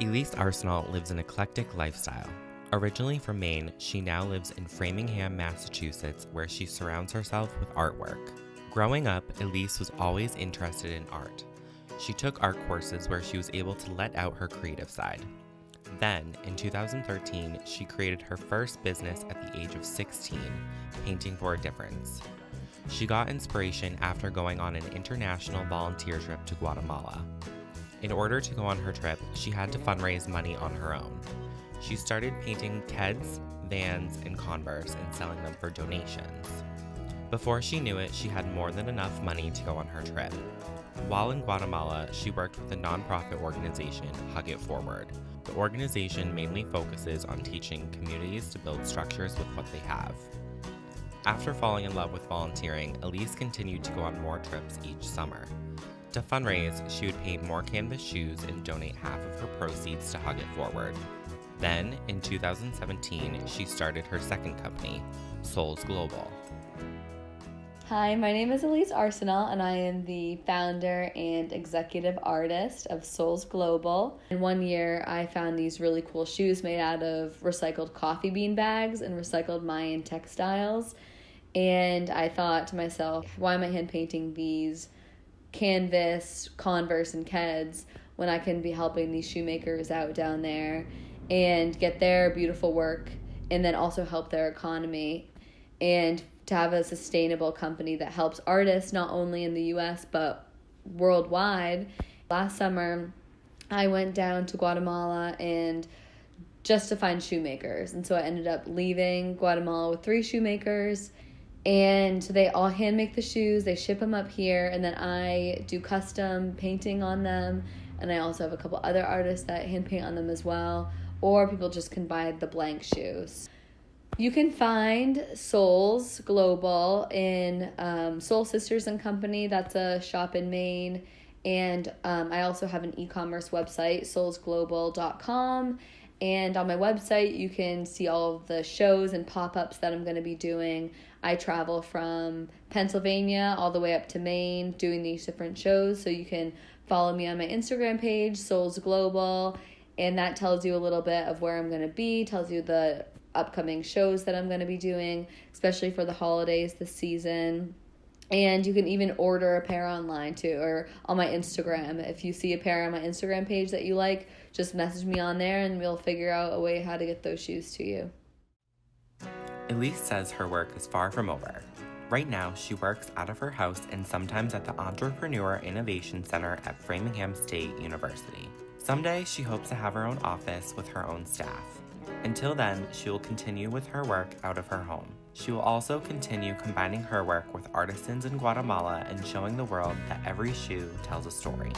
Elise Arsenault lives an eclectic lifestyle. Originally from Maine, she now lives in Framingham, Massachusetts, where she surrounds herself with artwork. Growing up, Elise was always interested in art. She took art courses where she was able to let out her creative side. Then, in 2013, she created her first business at the age of 16, Painting for a Difference. She got inspiration after going on an international volunteer trip to Guatemala. In order to go on her trip, she had to fundraise money on her own. She started painting Keds, Vans, and Converse and selling them for donations. Before she knew it, she had more than enough money to go on her trip. While in Guatemala, she worked with the nonprofit organization Hug It Forward. The organization mainly focuses on teaching communities to build structures with what they have. After falling in love with volunteering, Elise continued to go on more trips each summer. To fundraise, she would paint more canvas shoes and donate half of her proceeds to Hug It Forward. Then, in 2017, she started her second company, Souls Global. Hi, my name is Elise Arsenault, and I am the founder and executive artist of Souls Global. And one year, I found these really cool shoes made out of recycled coffee bean bags and recycled Mayan textiles. And I thought to myself, why am I hand painting these canvas, Converse, and Keds when I can be helping these shoemakers out down there and get their beautiful work and then also help their economy, and to have a sustainable company that helps artists not only in the US but worldwide. Last summer, I went down to Guatemala and just to find shoemakers. And so I ended up leaving Guatemala with 3 shoemakers, and they all hand make the shoes. They ship them up here, and then I do custom painting on them. And I also have a couple other artists that hand paint on them as well, or people just can buy the blank shoes. You can find Souls Global in Soul Sisters and Company. That's a shop in Maine. And I also have an e-commerce website, soulsglobal.com. And on my website, you can see all of the shows and pop-ups that I'm going to be doing. I travel from Pennsylvania all the way up to Maine doing these different shows. So you can follow me on my Instagram page, Souls Global. And that tells you a little bit of where I'm going to be, tells you the upcoming shows that I'm going to be doing, especially for the holidays this season. And you can even order a pair online too, or on my Instagram. If you see a pair on my Instagram page that you like, just message me on there and we'll figure out a way how to get those shoes to you. Elise says her work is far from over. Right now, she works out of her house and sometimes at the Entrepreneur Innovation Center at Framingham State University. Someday, she hopes to have her own office with her own staff. Until then, she will continue with her work out of her home. She will also continue combining her work with artisans in Guatemala and showing the world that every shoe tells a story.